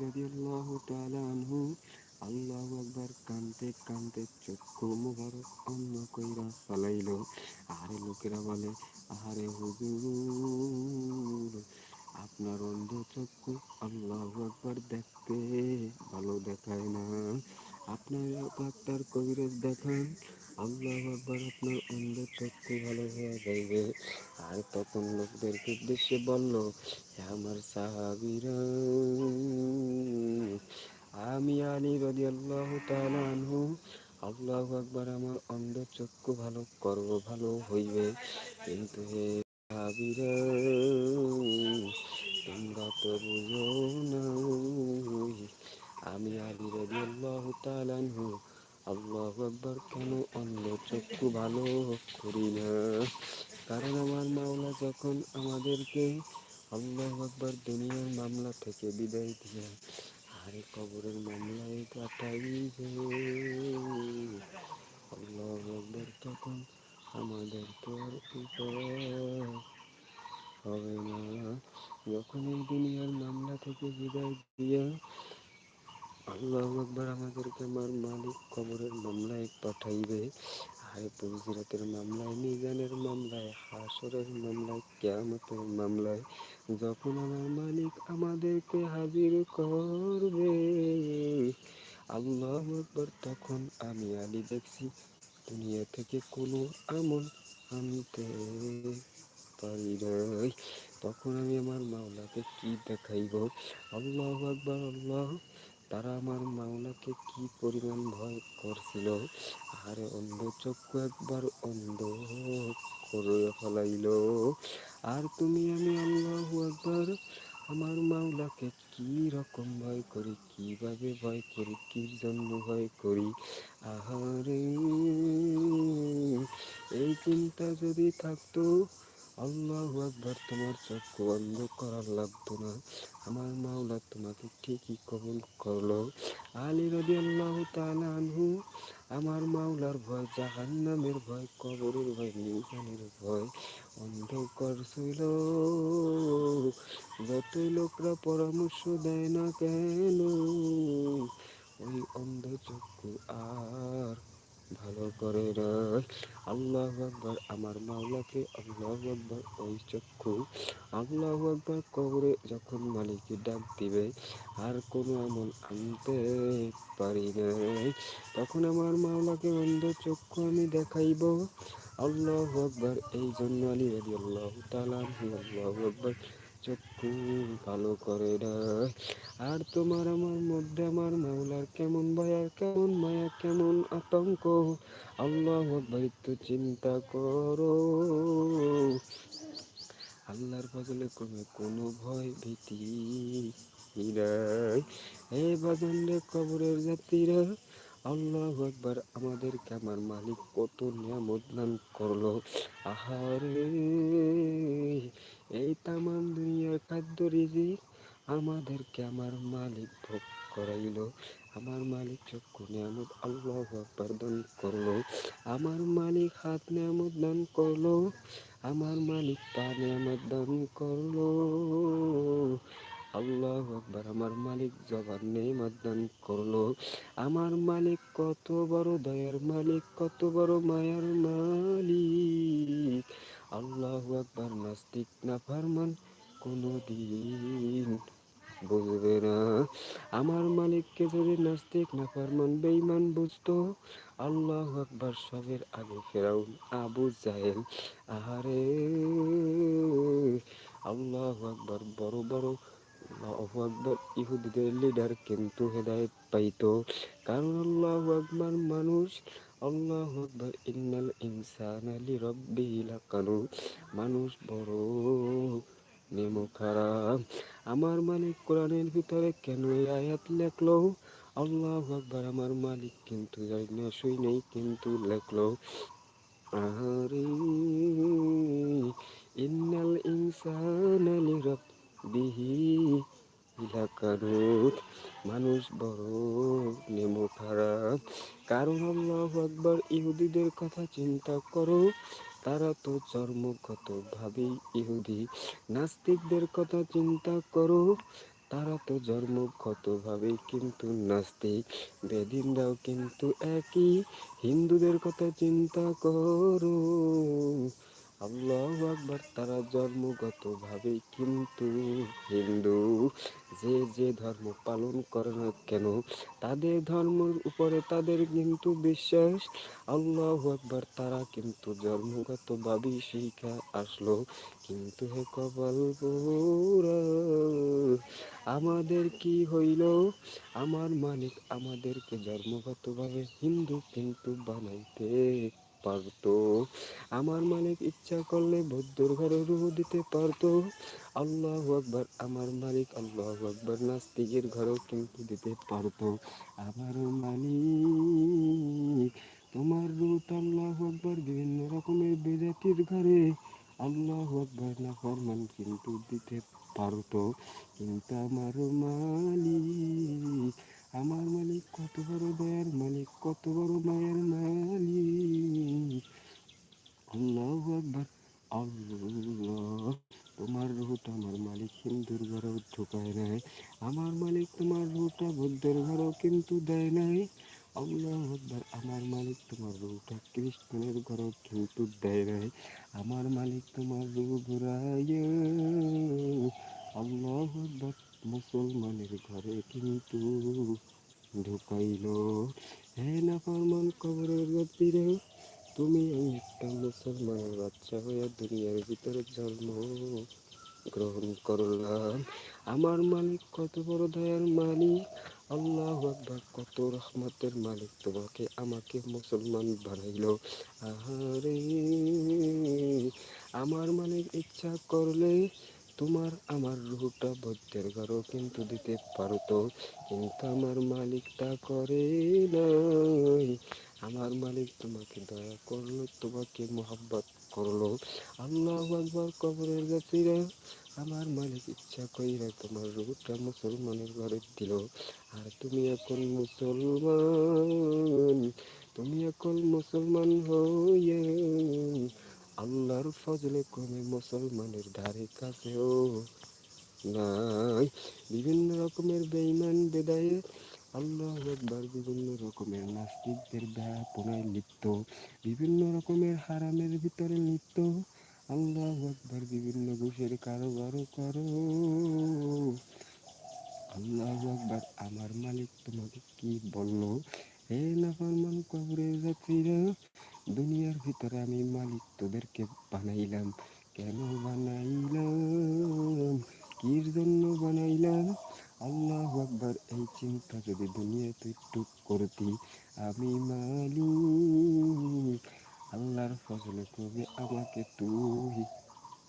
রাদিয়াল্লাহু তাআলা আনহু আল্লাহু আকবার কানতে কানতে চক্ষু মুবারক অন্ধ কইরা ফেলাইল। আরে লোকেরা বলে, আরে হুজুর, আপনার অন্ধ চক্ষু আল্লাহু আকবার দেখতে ভালো দেখায় না, আপনার ডাক্তার কবিরাজ দেখান, আল্লাহু আকবার আপনার অন্ধ চক্ষু ভালো হয়ে যাইবে। আর তখন লোকদেরকে উদ্দেশ্যে বলল, আমার সাহাবীরা, আমি আলী রাদিয়াল্লাহু তাআলা আনহু আল্লাহু আকবার আমার অন্ধ চক্ষু ভালো করব, ভালো হইবে, কিন্তু হে সাহাবীরা, তোমরা তো বুঝো না, আমি আলী রাদিয়াল্লাহু তাআলা আনহু আল্লাহু আকবার কেন অন্ধ চক্ষু ভালো করি না? কারণ আমার মাওলা যখন আমাদেরকে আল্লাহু আকবার দুনিয়ার মামলা থেকে বিদায় দিয়ে আরে কবরের মামলায় পাঠাইবে, আল্লাহু আকবার, তখন আমাদের তো আর উপায় হবে না। যখন এই দুনিয়ার মামলা থেকে বিদায় দিয়ে আল্লাহু আকবার আমাদেরকে আমার মালিক কবরের মামলায় পাঠাইবে, আরে পুলসিরাতের মামলায়, মিজানের মামলায়, হাসরের মামলায়, কিয়ামতের মামলায়, যখন আমার মালিক আমাদেরকে হাজির করবে, আল্লাহু আকবার, তখন আমি আলী দেখছি দুনিয়া থেকে কোনো আমল আনতে পারি নাই। তখন আমি আমার মাওলাকে কি দেখাইব? আল্লাহু আকবার, আল্লাহ, তারা আমার মাওলাকে কি পরিমাণ ভয় করছিল, আরে অন্ধ চক্ষু একবার অন্ধ করে ফেলাইল। আর তুমি আমি আল্লাহু আকবার আমার মাওলাকে কি রকম ভয় করি, কিভাবে ভয় করি, কি জন্য ভয় করি, আহারে, এই চিন্তা যদি থাকতো, আল্লাহু আকবার, তোমার চক্ষু বন্ধ করার লাগতো না, আমার মাওলা তোমাকে ঠিকই কবুল করলো। আলী রাদিয়াল্লাহু তাআলা আনহু আমার মাওলার ভয়, জাহান্নামের ভয়, কবরের ভয়, মিজানের ভয় অন্ধ করছিল। যতই লোকরা পরামর্শ দেয় না কেন, ওই অন্ধ চক্ষু আর ভালো করে না। আল্লাহু আকবার, আমার মাওলাকে আল্লাহু আকবার, ওই চক্ষু আল্লাহু আকবার কবরে যখন মালিকে ডাক দিবে আর কোনো আমল আনতে পারি নাই, তখন আমার মাওলাকে অন্ধ চক্ষু আমি দেখাইব। আল্লাহু আকবার, এই জন্য আলী রাদিয়াল্লাহু তাআলা আনহু আল্লাহু আকবার চক্ষু ভালো করে না। আর তোমার আমার মধ্যে আমার মাওলার কেমন ভয়, কেমন মায়া, কেমন আতঙ্ক, আল্লাহু আকবার, একটু চিন্তা করো। আল্লাহর ফজলে ক্রমে কোনো ভয় ভীতি নাই। হে বাজানরে কবরের যাত্রীরা, আল্লাহু আকবার, আমাদেরকে আমার মালিক কত নিয়ামত দান করলো, আহারে, এই তামাম দুনিয়ার খাদ্য রিজিক আমাদেরকে আমার মালিক ভোগ করাইলো, আমার মালিক চক্ষু নিয়ামত আল্লাহু আকবার দান করলো, আমার মালিক হাত নিয়ামত দান করলো, আমার মালিক পা নিয়ামত দান করলো, আল্লাহু আকবার, আমার মালিক জবান নিয়ামত দান করলো, আমার মালিক কত বড় দয়ার মালিক, কত বড় মায়ার মালিক, আল্লাহু আকবার, নাস্তিক নাফরমান কোনদিন বুঝবে না। আমার মালিককে যদি নাস্তিক নাফরমান বেঈমান বুঝতো, আল্লাহু আকবার, সবের আগে ফেরাউন, আবু জাহেল, আহারে, আল্লাহু আকবার, বড় বড়, আল্লাহু আকবার, ইহুদিদের লিডার কিন্তু হেদায়েত পাইতো, কারণ আল্লাহু আকবার, মানুষ, আল্লাহু আকবার, ইন্নাল ইনসানা লিরাব্বিহি লাকানুত, মানুষ বড় নেমো খারাপ। আমার মালিক কোরআনের ভিতরে কেন এই আয়াত লেখলো? আল্লাহু আকবার, আমার মালিক কিন্তু জানি না, শুই নেই, কিন্তু লেখলো, আহারে, ইন্নাল ইনসানা লিরাব্বিহি লাকানুত, মানুষ বড় নেমো খারাপ। কারণ আল্লাহু আকবার, ইহুদিদের কথা চিন্তা করো, তারা তো জন্মগত ভাবেই ইহুদি। নাস্তিকদের কথা চিন্তা করো, তারা তো জন্মগতভাবে কিন্তু নাস্তিক, বেদিনরাও কিন্তু একই। হিন্দুদের কথা চিন্তা করো, আল্লাহু আকবার, তারা জন্মগতভাবে কিন্তু হিন্দু। যে যে ধর্ম পালন করে না কেন, তাদের ধর্মের উপরে তাদের কিন্তু বিশ্বাস। আল্লাহু আকবার, তারা কিন্তু জন্মগতভাবেই শিখা আসলো। কিন্তু হে কপাল পোড়া, আমাদের কি হইল? আমার মালিক আমাদেরকে জন্মগতভাবে হিন্দু কিন্তু বানাইতে পারতো। আমার মালিক ইচ্ছা করলে বৌদ্ধর ঘরে রূহ দিতে পারতো। আল্লাহু আকবার, আমার মালিক আল্লাহু আকবার নাস্তিকের ঘরেও কিন্তু দিতে পারতো। আমার মালিক তোমার রূপ আল্লাহু আকবার বিভিন্ন রকমের বেজাতির ঘরে আল্লাহু আকবার না ফরমান কিন্তু দিতে পারতো। কিন্তু আমার মালিক কত বড় দয়ার মালিক, কত বড় মায়ের মালিক। আল্লাহু আকবার, আল্লাহ, তোমার রুহটা আমার মালিক হিন্দুর ঘরেও ঢুকায় নাই। আমার মালিক তোমার রুহটা বৌদ্ধের ঘরেও কিন্তু দেয় নাই। আল্লাহু আকবার, আমার মালিক তোমার রুহটা খ্রিস্টানের ঘরেও কিন্তু দেয় নাই। আমার মালিক তোমার রুহ ঘুরাইয়া আল্লাহু আকবার মুসলমানের ঘরে কিন্তু ঢুকাইল। হে নাফরমান কবরের যাত্রীরা, তুমি আমি একটা মুসলমানের বাচ্চা হইয়া দুনিয়ার ভিতরে জন্ম গ্রহণ করলাম। আমার মালিক কত বড় দয়ার মালিক, আল্লাহু আকবার, কত রহমতের মালিক, তোমাকে আমাকে মুসলমান বানাইল। আহারে, আমার মালিক ইচ্ছা করলে তোমার আমার রুহটা বৌদ্ধের ঘরও কিন্তু দিতে পারতো। কিন্তু আমার মালিক তা করে নাই। আমার মালিক তোমাকে দয়া করলো, তোমাকে মোহাব্বত করলো। আল্লাহু আকবার, কবরের যাত্রীরা, আমার মালিক ইচ্ছা কইরা তোমার রূহটা মুসলমানের ঘরে দিল। আর তুমি এখন মুসলমান, তুমি এখন মুসলমান হইয়া আল্লাহর ফজলে ক্রমে মুসলমানের ধারে কাছেও নাই। বিভিন্ন রকমের বেঈমান বেদায়েত আল্লাহু আকবার, বিভিন্ন রকমের নাস্তিকদের বেহাপনায় লিপ্ত, বিভিন্ন রকমের হারামের ভিতরে লিপ্ত। আল্লাহু আকবার, বিভিন্ন ঘুষের কারবারও করো। আল্লাহু আকবার, আমার মালিক তোমাকে কি বললো? হে নাফরমান কবরের যাত্রীরা, দুনিয়ার ভিতরে আমি মালিক তোদেরকে বানাইলাম। কেন বানাইলাম? কির জন্য বানাইলাম? আল্লাহু আকবার, এই চিন্তা যদি দুনিয়াতে একটু করতি, আমি মালিক আল্লাহর ফজলে কবে আমাকে তুই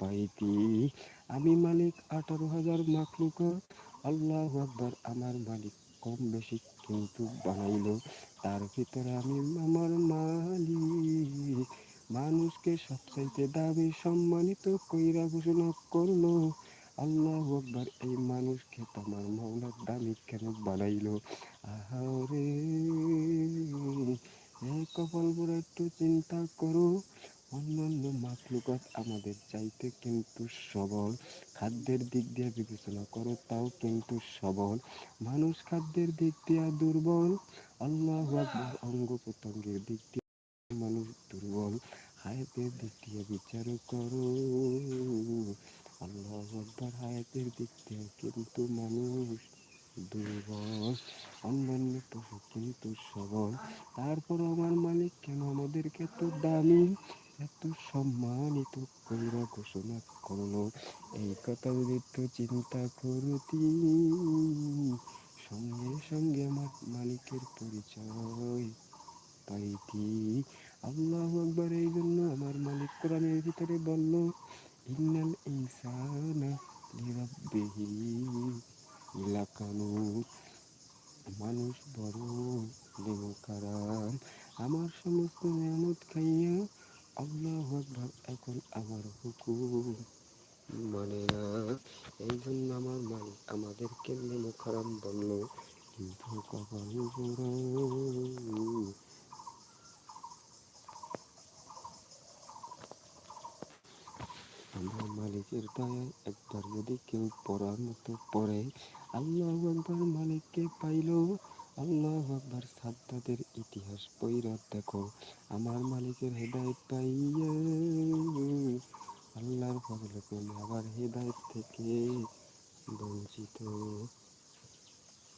পাইতি। আমি মালিক 18,000 মাখলুকাত, আল্লাহু আকবার, আমার মালিক কম বেশি কিন্তু বানাইলো। তার ভিতরে আমি আমার মালিক মানুষকে সবচাইতে দামি সম্মানিত কইরা ঘোষণা করলো। আল্লাহু আকবার, এই মানুষকে তোমার মাওলা দামি কেন বানাইলো? আহারে, এই কপাল পোড়া, একটু চিন্তা করো। অন্যান্য মাখলুকাত আমাদের চাইতে কিন্তু সবল, খাদ্যের দিক দিয়ে বিবেচনা করো তাও কিন্তু সবল। মানুষ খাদ্যের দিক দিয়ে দুর্বল, আল্লাহু আকবার, অঙ্গ প্রত্যঙ্গের দিক দিয়ে মানুষ দুর্বল, হায়াতের দিক দিয়ে বিচার করো। আল্লাহু আকবার, হায়াতের দিক দিয়ে কিন্তু মানুষ দুর্বল, অন্যান্য পশু কিন্তু সবল। তারপর আমার মালিক কেন আমাদেরকে এত দামি, এত সম্মানিত কইরা ঘোষণা করলো? এই কথা যদি একটু চিন্তা করতি, সঙ্গে সঙ্গে আমার মালিকের পরিচয় পাইতি। আল্লাহু আকবার, এই জন্য আমার মালিক কোরআনের ভিতরে বলল, ইন্নাল ইনসানা লিরাব্বিহি লাকানুত, মানুষ বড় নিমকারাম। আমার সমস্ত নিয়ামত খাইয়া আল্লাহু আকবার এখন আমার হুকুম মানে না। এই জন্য আমার মালিক আমাদেরকে নিমকারাম বলল। কিন্তু কপাল পোড়া, আমার মালিকের দয়ায় একবার যদি কেউ পড়ার মতো পড়ে, আল্লাহু আকবার মালিককে পাইলো, আল্লাহু আকবার সাদ্দাতের ইতিহাস পইরা দেখো, আমার মালিকের হেদায়েত পাইয়া আল্লাহর ফজলে তুমি আবার হেদায়েত থেকে বঞ্চিত